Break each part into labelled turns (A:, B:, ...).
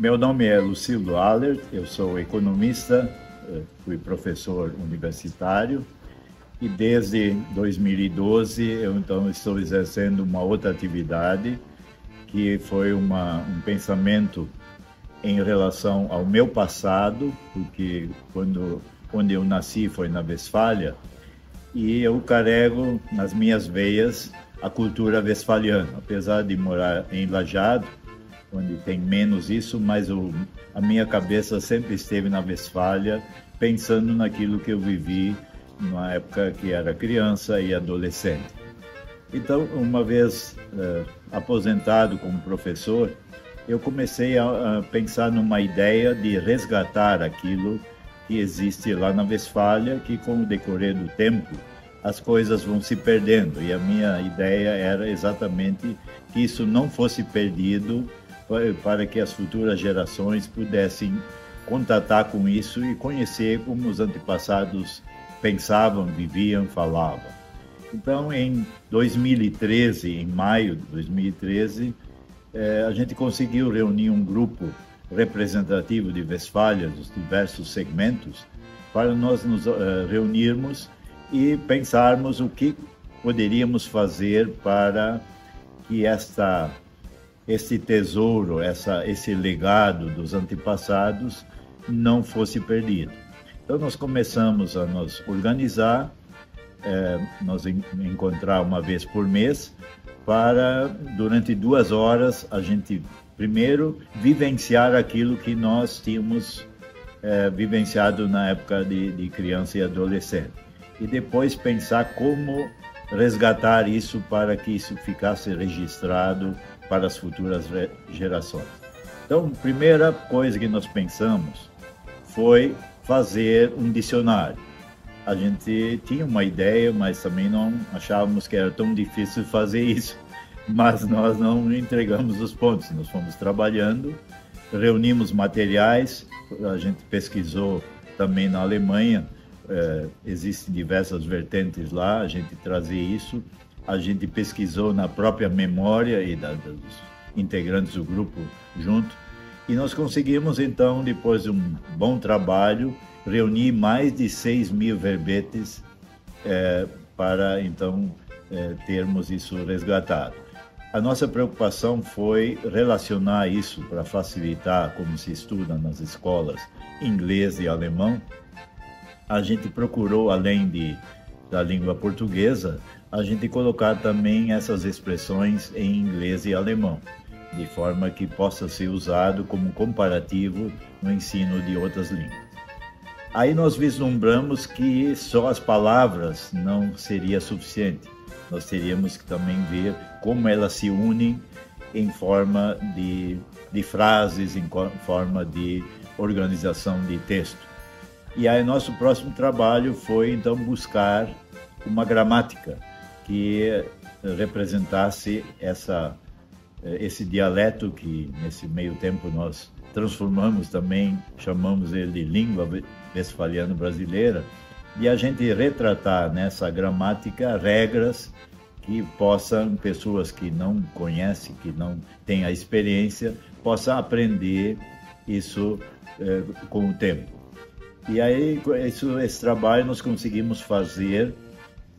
A: Meu nome é Lucildo Allert, eu sou economista, fui professor universitário e desde 2012 eu então estou exercendo uma outra atividade que foi um pensamento em relação ao meu passado, porque onde eu nasci foi na Westfália e eu carrego nas minhas veias a cultura westfaliana, apesar de morar em Lajado, onde tem menos isso, mas a minha cabeça sempre esteve na Westfália, pensando naquilo que eu vivi na época que era criança e adolescente. Então, uma vez aposentado como professor, eu comecei a pensar numa ideia de resgatar aquilo que existe lá na Westfália, que com o decorrer do tempo as coisas vão se perdendo. E a minha ideia era exatamente que isso não fosse perdido, para que as futuras gerações pudessem contatar com isso e conhecer como os antepassados pensavam, viviam, falavam. Então, em 2013, em maio de 2013, a gente conseguiu reunir um grupo representativo de Westfália, dos diversos segmentos, para nós nos reunirmos e pensarmos o que poderíamos fazer para que esse tesouro, esse legado dos antepassados não fosse perdido. Então nós começamos a nos organizar, nos encontrar uma vez por mês, para durante 2 horas a gente primeiro vivenciar aquilo que nós tínhamos vivenciado na época de criança e adolescente. E depois pensar como resgatar isso para que isso ficasse registrado para as futuras gerações. Então, a primeira coisa que nós pensamos foi fazer um dicionário. A gente tinha uma ideia, mas também não achávamos que era tão difícil fazer isso. Mas nós não entregamos os pontos, nós fomos trabalhando, reunimos materiais, a gente pesquisou também na Alemanha, existem diversas vertentes lá, a gente trazia isso. A gente pesquisou na própria memória e dos integrantes do grupo junto, e nós conseguimos, então, depois de um bom trabalho, reunir mais de 6.000 verbetes para, então, termos isso resgatado. A nossa preocupação foi relacionar isso para facilitar como se estuda nas escolas inglês e alemão. A gente procurou, além da língua portuguesa, a gente colocar também essas expressões em inglês e alemão, de forma que possa ser usado como comparativo no ensino de outras línguas. Aí nós vislumbramos que só as palavras não seria suficiente. Nós teríamos que também ver como elas se unem em forma de frases, em forma de organização de texto. E aí nosso próximo trabalho foi então buscar uma gramática que representasse esse dialeto que nesse meio tempo nós transformamos também, chamamos ele de língua westfaliana brasileira, e a gente retratar nessa gramática regras que possam, pessoas que não conhecem, que não têm a experiência, possam aprender isso com o tempo. E aí esse trabalho nós conseguimos fazer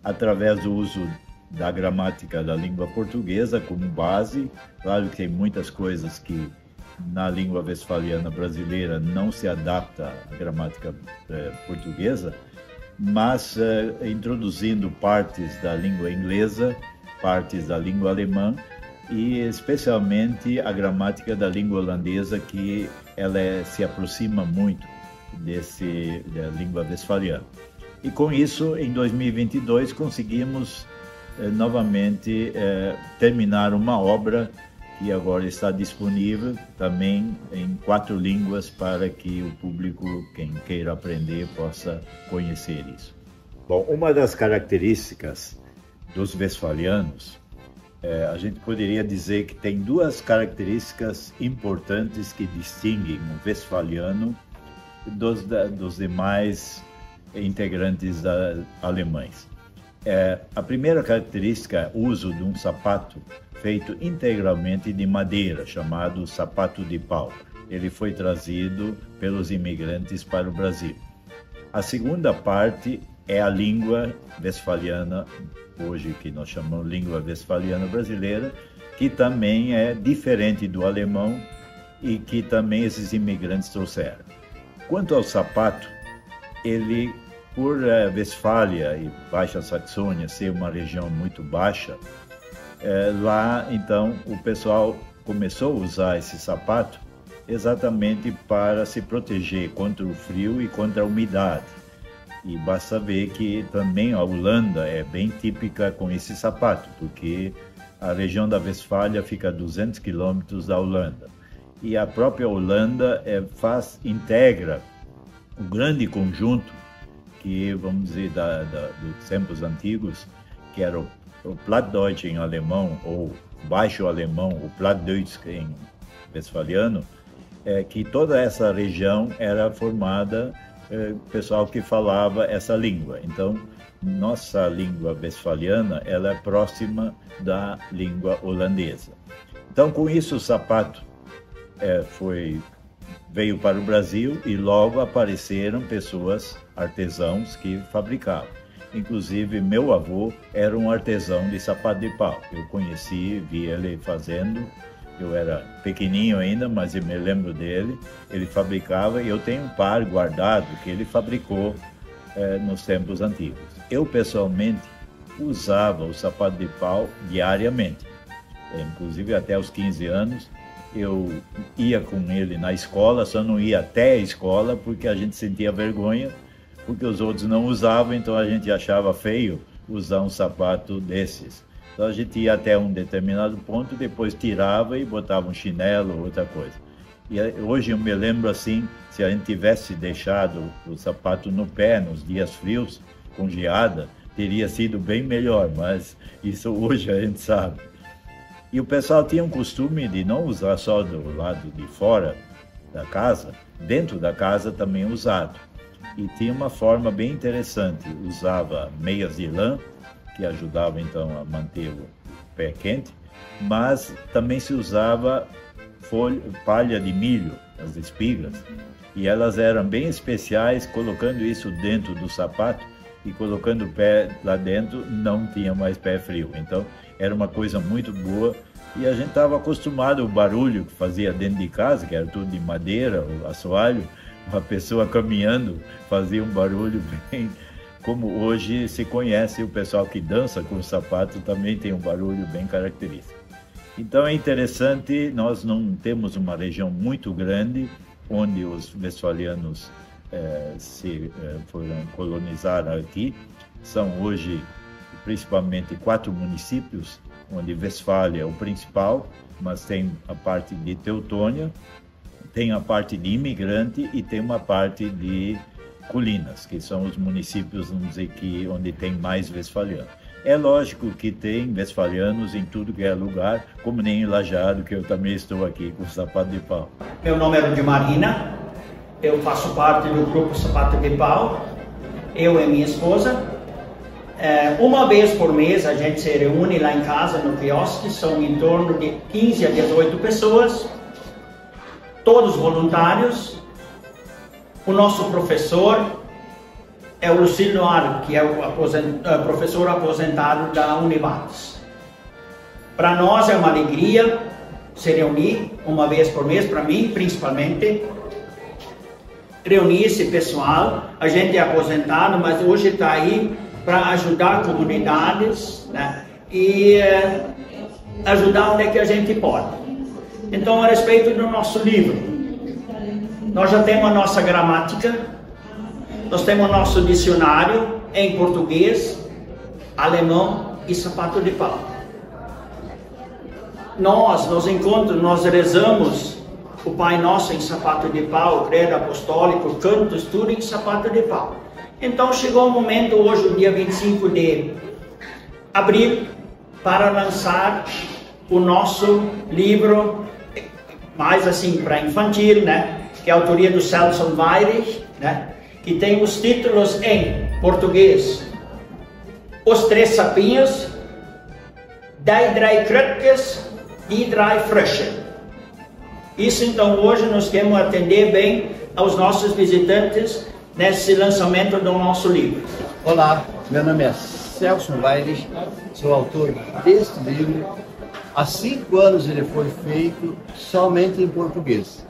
A: através do uso da gramática da língua portuguesa como base. Claro que tem muitas coisas que na língua westfaliana brasileira não se adapta à gramática portuguesa, mas introduzindo partes da língua inglesa, partes da língua alemã e especialmente a gramática da língua holandesa, que ela se aproxima muito da língua westfaliana. E com isso, em 2022, conseguimos novamente terminar uma obra que agora está disponível também em 4 línguas para que o público, quem queira aprender, possa conhecer isso. Bom, uma das características dos westfalianos, a gente poderia dizer que tem 2 características importantes que distinguem o westfaliano dos demais integrantes alemães. A primeira característica é o uso de um sapato feito integralmente de madeira, chamado sapato de pau. ele foi trazido pelos imigrantes para o Brasil. A segunda parte é a língua westfaliana, hoje que nós chamamos língua westfaliana brasileira, que também é diferente do alemão e que também esses imigrantes trouxeram. Quanto ao sapato, ele, por Westfália e Baixa Saxônia ser uma região muito baixa, lá então o pessoal começou a usar esse sapato exatamente para se proteger contra o frio e contra a umidade. E basta ver que também a Holanda é bem típica com esse sapato, porque a região da Westfália fica a 200 quilômetros da Holanda. E a própria Holanda integra um grande conjunto que, vamos dizer, dos tempos antigos, que era o Plattdeutsch em alemão, ou baixo alemão, o Plattdeutsch em westfaliano, que toda essa região era formada pessoal que falava essa língua. Então, nossa língua westfaliana, ela é próxima da língua holandesa. Então, com isso, o sapato veio para o Brasil e logo apareceram pessoas, artesãos, que fabricavam. Inclusive, meu avô era um artesão de sapato de pau. Eu conheci, vi ele fazendo. Eu era pequenininho ainda, mas eu me lembro dele. Ele fabricava e eu tenho um par guardado que ele fabricou nos tempos antigos. Eu, pessoalmente, usava o sapato de pau diariamente. Inclusive, até os 15 anos, eu ia com ele na escola, só não ia até a escola porque a gente sentia vergonha, porque os outros não usavam, então a gente achava feio usar um sapato desses. Então a gente ia até um determinado ponto, depois tirava e botava um chinelo ou outra coisa. E hoje eu me lembro assim, se a gente tivesse deixado o sapato no pé nos dias frios, com geada, teria sido bem melhor, mas isso hoje a gente sabe. E o pessoal tinha um costume de não usar só do lado de fora da casa, dentro da casa também usado. E tinha uma forma bem interessante, usava meias de lã, que ajudava então a manter o pé quente, mas também se usava palha de milho, as espigas, e elas eram bem especiais, colocando isso dentro do sapato e colocando o pé lá dentro, não tinha mais pé frio. Então era uma coisa muito boa e a gente estava acostumado ao barulho que fazia dentro de casa, que era tudo de madeira, o assoalho, uma pessoa caminhando fazia um barulho bem... Como hoje se conhece, o pessoal que dança com o sapato também tem um barulho bem característico. Então é interessante, nós não temos uma região muito grande onde os westfalianos foram colonizar aqui. São hoje principalmente 4 municípios, onde Westfália é o principal, mas tem a parte de Teutônia, tem a parte de imigrante e tem uma parte de colinas, que são os municípios, vamos dizer, onde tem mais westfalianos. É lógico que tem westfalianos em tudo que é lugar, como nem em Lajeado, que eu também estou aqui com o sapato de pau.
B: Meu nome é Marina, eu faço parte do grupo Sapato de Pau, eu e minha esposa. Uma vez por mês a gente se reúne lá em casa, no quiosque, são em torno de 15 a 18 pessoas, todos voluntários. O nosso professor é o Lucílio Noaro, que é o professor aposentado da Univates. Para nós é uma alegria se reunir uma vez por mês, para mim principalmente, reunir esse pessoal. A gente é aposentado, mas hoje está aí para ajudar comunidades, né? E ajudar onde é que a gente pode. Então, a respeito do nosso livro, nós já temos a nossa gramática, nós temos o nosso dicionário em português, alemão e sapato de pau. Nos encontros, nós rezamos o Pai Nosso em sapato de pau, o Credo Apostólico, cantos, tudo em sapato de pau. Então chegou o momento, hoje, o dia 25 de abril, para lançar o nosso livro, mais assim, para infantil, né? Que é a autoria do Celso Weyrich, né? Que tem os títulos em português: Os Três Sapinhos, Die drei Krötjes, Die drei Frösche. Isso então hoje nós queremos atender bem aos nossos visitantes nesse lançamento do nosso livro.
C: Olá, meu nome é Celso Baires, sou autor deste livro. Há 5 anos ele foi feito somente em português.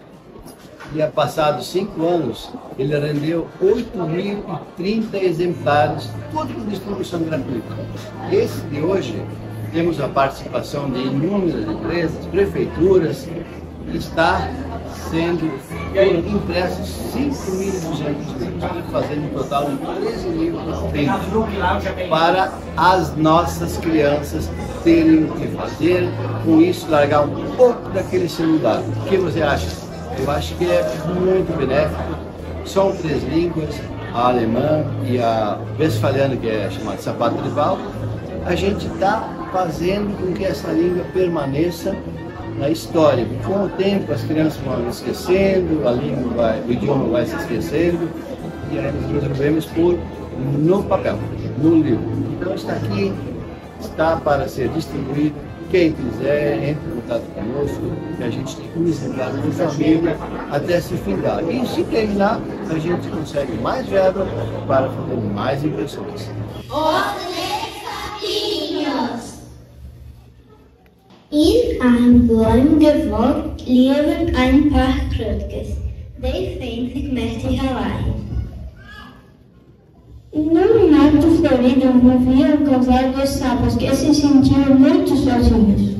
C: E há passados 5 anos ele rendeu 8.030 exemplares, tudo com distribuição gratuita. Esse de hoje temos a participação de inúmeras empresas, prefeituras, está sendo impressos 5.200 livros, fazendo um total de 13 livros para as nossas crianças terem o que fazer, com isso largar um pouco daquele celular. O que você acha? Eu acho que é muito benéfico. São 3 línguas, a alemã e a westfaliana, que é chamada sapato tribal. A gente está fazendo com que essa língua permaneça na história. Com o tempo as crianças vão esquecendo, a língua o idioma vai se esquecendo, e aí nós resolvemos pôr no papel, no livro. Então está aqui, está para ser distribuído. Quem quiser, entre em contato conosco, que a gente tem um exemplar de família até se findar. E se terminar, a gente consegue mais verba para fazer mais impressões.
D: In einem Baum gewohnt leben ein paar Krötchen, die finden sich mächtig allein. Num mato florido vivia um casal de sapos que se sentiam muito sozinhos.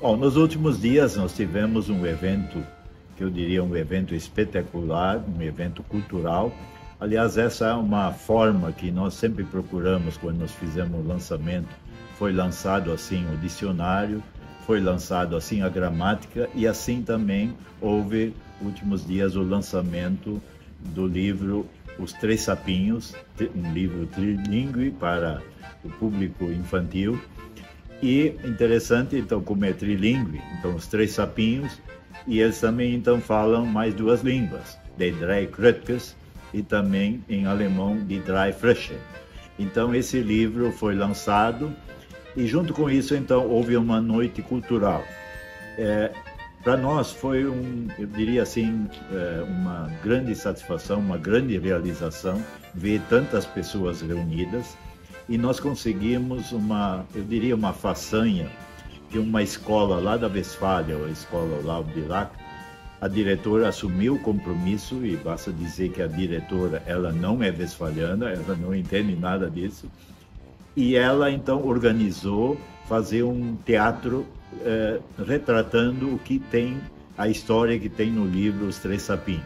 A: Bom, nos últimos dias nós tivemos um evento, que eu diria um evento espetacular, um evento cultural. Aliás, essa é uma forma que nós sempre procuramos quando nós fizemos o lançamento. Foi lançado assim o dicionário, foi lançado assim a gramática e assim também houve, últimos dias, o lançamento do livro Os Três Sapinhos, um livro trilingue para o público infantil. E interessante, então, como é trilingue, então os Três Sapinhos, e eles também então falam mais 2 línguas, Die drei Krötchen e também em alemão Die drei Frösche. Então esse livro foi lançado. E junto com isso, então, houve uma noite cultural. Para nós foi, eu diria assim, uma grande satisfação, uma grande realização ver tantas pessoas reunidas. E nós conseguimos eu diria, uma façanha, que uma escola lá da Westfália, a escola Laub de Lac, a diretora assumiu o compromisso, e basta dizer que a diretora, ela não é westfaliana, ela não entende nada disso. E ela, então, organizou fazer um teatro retratando o que tem, a história que tem no livro Os Três Sapinhos.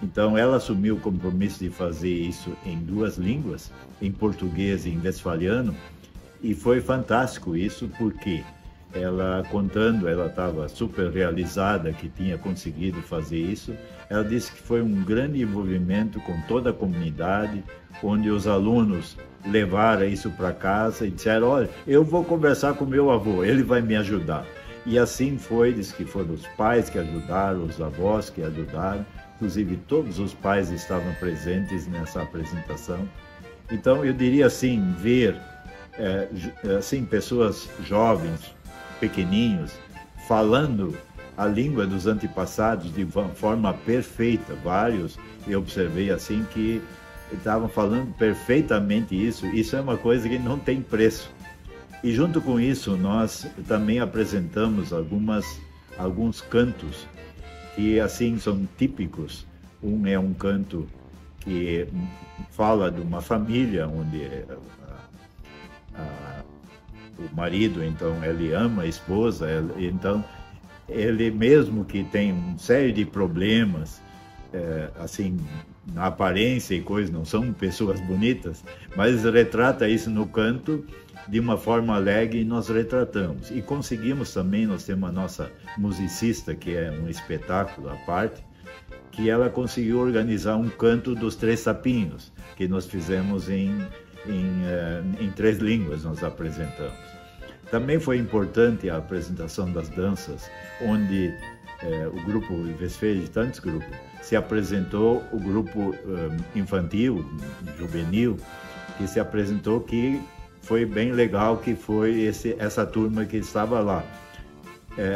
A: Então, ela assumiu o compromisso de fazer isso em 2 línguas, em português e em westfaliano, e foi fantástico isso, porque ela contando, ela estava super realizada que tinha conseguido fazer isso. Ela disse que foi um grande envolvimento com toda a comunidade, onde os alunos levaram isso para casa e disseram: olha, eu vou conversar com meu avô, ele vai me ajudar. E assim foi, diz que foram os pais que ajudaram, os avós que ajudaram, inclusive todos os pais estavam presentes nessa apresentação. Então eu diria assim, ver assim, pessoas jovens, pequeninhos, falando a língua dos antepassados de forma perfeita. Vários eu observei assim que estavam falando perfeitamente isso. Isso é uma coisa que não tem preço. E junto com isso nós também apresentamos alguns cantos que assim são típicos. Um é um canto que fala de uma família onde o marido, então, ele ama a esposa, então ele mesmo que tem uma série de problemas, assim, na aparência e coisas, não são pessoas bonitas, mas retrata isso no canto de uma forma alegre, e nós retratamos. E conseguimos também, nós temos a nossa musicista, que é um espetáculo à parte, que ela conseguiu organizar um canto dos Três Sapinhos, que nós fizemos em 3 línguas, nós apresentamos. Também foi importante a apresentação das danças, onde o grupo Westfälisch Tanzgruppe se apresentou, o grupo infantil, juvenil, que se apresentou, que foi bem legal, que foi essa turma que estava lá.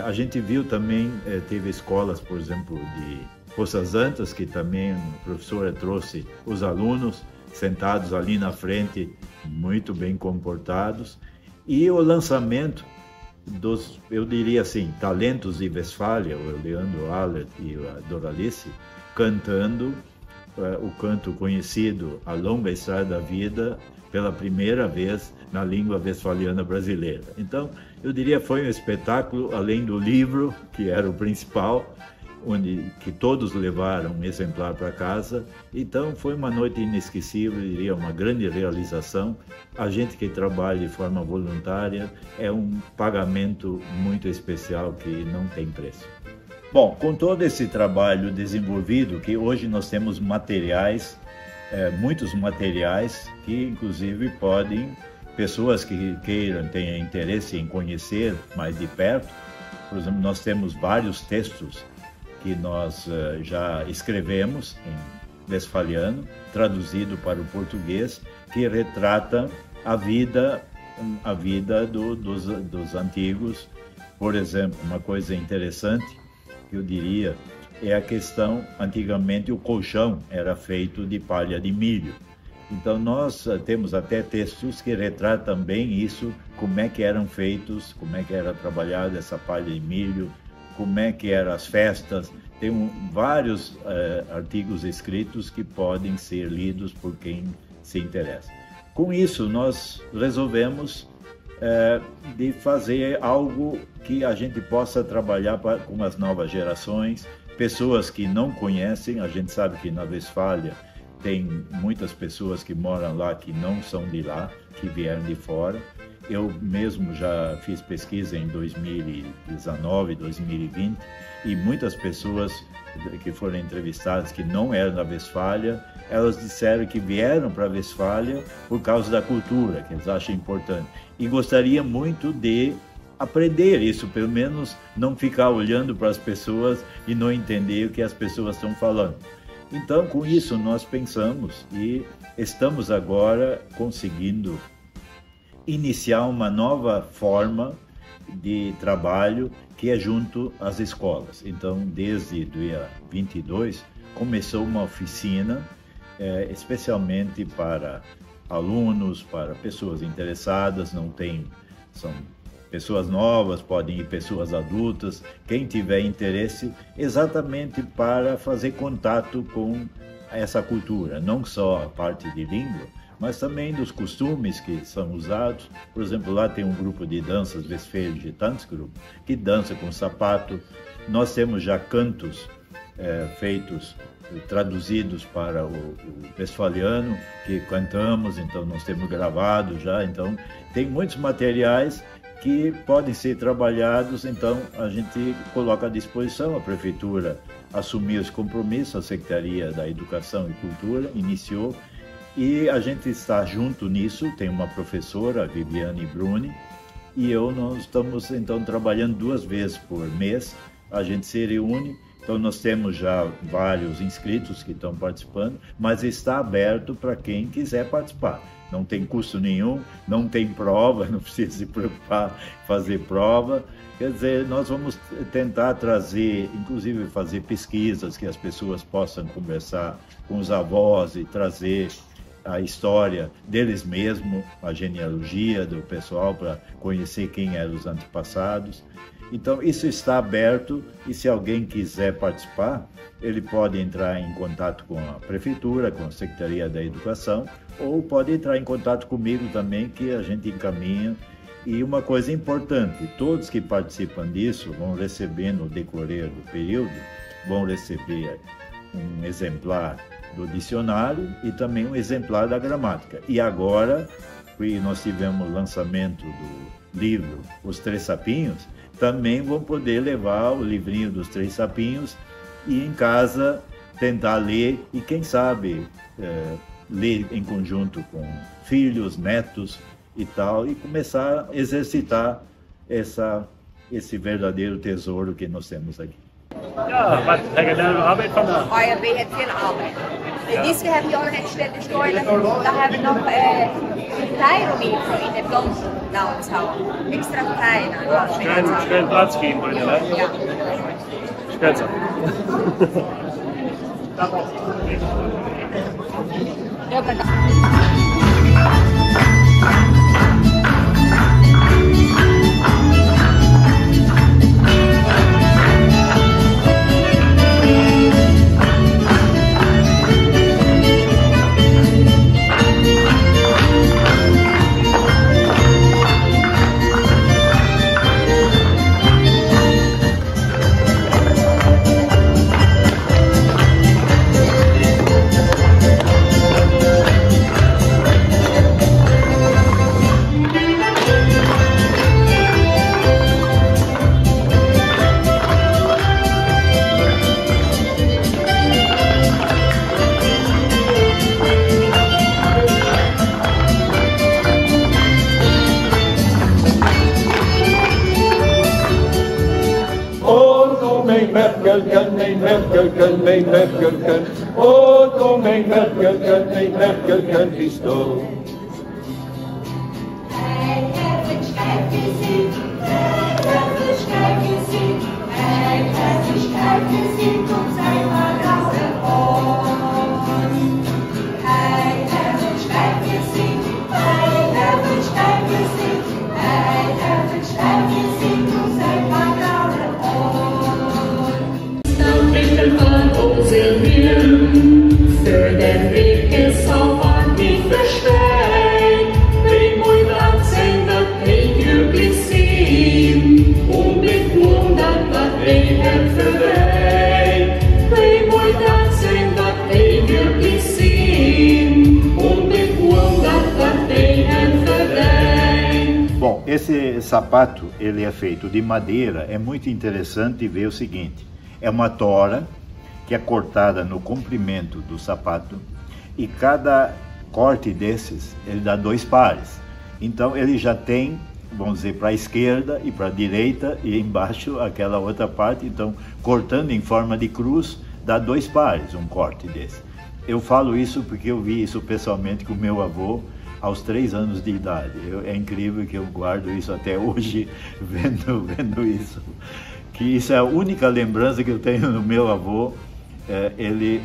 A: A gente viu também, teve escolas, por exemplo, de Poças Antas, que também a professora trouxe os alunos sentados ali na frente, muito bem comportados, e o lançamento dos, eu diria assim, talentos de Westfália, o Leandro Allert e a Doralice, cantando o canto conhecido A Longa Estrada da Vida, pela primeira vez na língua westfaliana brasileira. Então, eu diria foi um espetáculo, além do livro, que era o principal, que todos levaram um exemplar para casa. Então, foi uma noite inesquecível, eu diria uma grande realização. A gente que trabalha de forma voluntária é um pagamento muito especial que não tem preço. Bom, com todo esse trabalho desenvolvido, que hoje nós temos materiais, muitos materiais que inclusive podem, pessoas que queiram, tenham interesse em conhecer mais de perto. Por exemplo, nós temos vários textos que nós já escrevemos em westfaliano, traduzido para o português, que retrata a vida dos antigos. Por exemplo, uma coisa interessante, eu diria, é a questão, antigamente o colchão era feito de palha de milho. Então nós temos até textos que retratam bem isso, como é que eram feitos, como é que era trabalhada essa palha de milho, como é que eram as festas. Tem vários artigos escritos que podem ser lidos por quem se interessa. Com isso, nós resolvemos de fazer algo que a gente possa trabalhar com as novas gerações, pessoas que não conhecem. A gente sabe que na Westfália tem muitas pessoas que moram lá que não são de lá, que vieram de fora. Eu mesmo já fiz pesquisa em 2019, 2020, e muitas pessoas que foram entrevistadas que não eram da Westfália, elas disseram que vieram para a Westfália por causa da cultura, que eles acham importante. E gostaria muito de aprender isso, pelo menos não ficar olhando para as pessoas e não entender o que as pessoas estão falando. Então, com isso, nós pensamos e estamos agora conseguindo iniciar uma nova forma de trabalho que é junto às escolas. Então, desde o dia 22, começou uma oficina especialmente para alunos, para pessoas interessadas, são pessoas novas, podem ir pessoas adultas, quem tiver interesse, exatamente para fazer contato com essa cultura, não só a parte de língua, mas também dos costumes que são usados. Por exemplo, lá tem um grupo de danças, Westfälische Tanzgruppe, que dança com sapato. Nós temos já cantos feitos, traduzidos para o westfaliano, que cantamos, então nós temos gravado já. Então, tem muitos materiais que podem ser trabalhados, então a gente coloca à disposição. A Prefeitura assumiu esse compromisso, a Secretaria da Educação e Cultura iniciou, e a gente está junto nisso. Tem uma professora, a Viviane Bruni, e nós estamos então trabalhando 2 vezes por mês, a gente se reúne. Então nós temos já vários inscritos que estão participando, mas está aberto para quem quiser participar. Não tem custo nenhum, não tem prova, não precisa se preocupar em fazer prova. Quer dizer, nós vamos tentar trazer, inclusive fazer pesquisas que as pessoas possam conversar com os avós e trazer a história deles mesmos, a genealogia do pessoal, para conhecer quem eram os antepassados. Então, isso está aberto, e se alguém quiser participar, ele pode entrar em contato com a Prefeitura, com a Secretaria da Educação, ou pode entrar em contato comigo também, que a gente encaminha. E uma coisa importante, todos que participam disso vão receber, no decorrer do período, vão receber um exemplar do dicionário e também um exemplar da gramática. E agora, que nós tivemos o lançamento do livro Os Três Sapinhos, também vão poder levar o livrinho dos Três Sapinhos e em casa tentar ler, e quem sabe ler em conjunto com filhos, netos e tal, e começar a exercitar esse verdadeiro tesouro que nós temos aqui.
E: Ja, was leggen daar nog arbeid van aan?
F: ARB heeft veel arbeid. Deze heb je al herstelde stoelen. Daar hebben we nog rijrometer in de blond naar ons houden. Extra klein.
E: Schön Platz geben heute, ne?
F: Ja.
E: Spitze.
F: Ja, bedankt.
G: Mijn merkelken, oh kom mijn merkelken is dood.
H: Hij heeft een schijf gezien, hij heeft een schijf gezien, hij heeft een schijf gezien op zijn verrassen oor. Hij heeft een schijf gezien, hij heeft een schijf gezien, hij heeft een schijf gezien op zijn verrassen oor. Für den Weg ist auf Hand nicht verstehen, wie muy dancing dat hij jullie zien, mit wundert dat hij het verwijt, wie muy dancing dat hij jullie zien, mit wundert dat hij het verwijt.
A: Bom, esse sapato ele é feito de madeira. É muito interessante ver o seguinte: é uma tora que é cortada no comprimento do sapato e cada corte desses ele dá 2 pares. Então ele já tem, vamos dizer, para a esquerda e para a direita e embaixo aquela outra parte. Então, cortando em forma de cruz, dá 2 pares um corte desse. Eu falo isso porque eu vi isso pessoalmente com meu avô aos 3 anos de idade. É incrível que eu guardo isso até hoje, vendo isso. Que isso é a única lembrança que eu tenho do meu avô, ele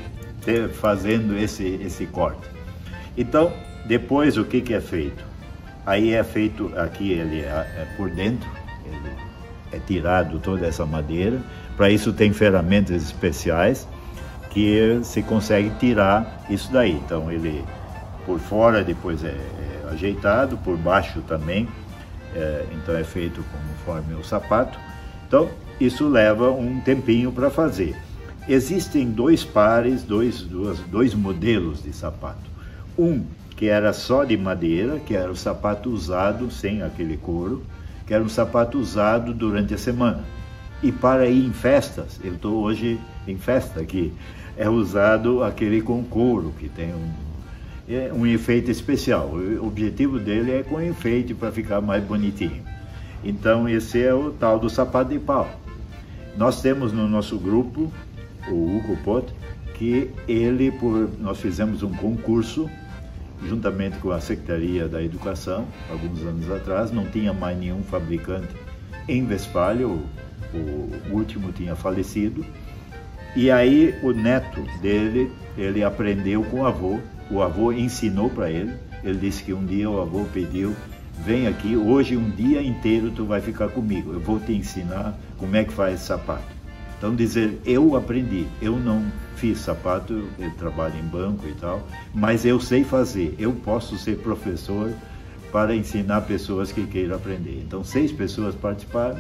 A: fazendo esse corte. Então, depois o que é feito? Aí é feito, aqui ele por dentro, ele é tirado toda essa madeira. Para isso tem ferramentas especiais que se consegue tirar isso daí. Então ele por fora depois é ajeitado, por baixo também, então é feito conforme o sapato. Então isso leva um tempinho para fazer. Existem 2 pares, dois modelos de sapato. Um que era só de madeira, que era o sapato usado sem aquele couro, que era um sapato usado durante a semana. E para ir em festas, eu estou hoje em festa aqui, é usado aquele com couro, que tem um efeito especial. O objetivo dele é com enfeite para ficar mais bonitinho. Então esse é o tal do sapato de pau. Nós temos no nosso grupo o Hugo Pot, que nós fizemos um concurso juntamente com a Secretaria da Educação, alguns anos atrás. Não tinha mais nenhum fabricante em Westfália, o último tinha falecido. E aí o neto dele, ele aprendeu com o avô ensinou para ele. Ele disse que um dia o avô pediu: vem aqui, hoje um dia inteiro tu vai ficar comigo, eu vou te ensinar como é que faz sapato. Então dizer, eu aprendi, eu não fiz sapato, eu trabalho em banco e tal, mas eu sei fazer, eu posso ser professor para ensinar pessoas que queiram aprender. Então 6 pessoas participaram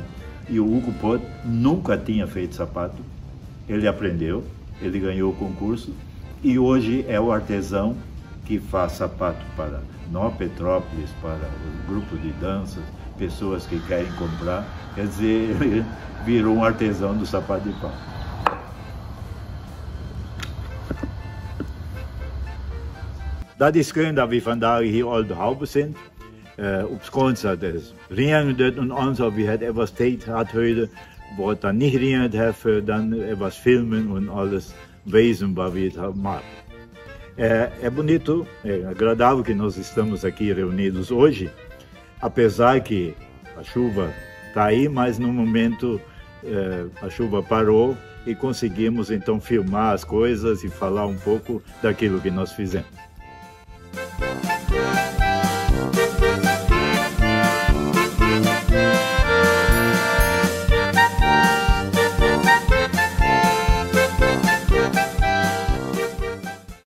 A: e o Hugo Pot nunca tinha feito sapato, ele aprendeu, ele ganhou o concurso e hoje é o artesão que faz sapato para Nova Petrópolis, para o grupo de danças, pessoas que querem comprar, quer dizer, ele virou um artesão do sapato de pau. Dat is schön dat we vandaag hier al de houden zijn. Op schoon dat is regende en ons, we het etwas tijd had heute. wat dan niet gericht hebben, dan was filmen en alles wezen wat we het maken. É bonito, é agradável que nós estamos aqui reunidos hoje, apesar que a chuva está aí, mas no momento a chuva parou e conseguimos então filmar as coisas e falar um pouco daquilo que nós fizemos.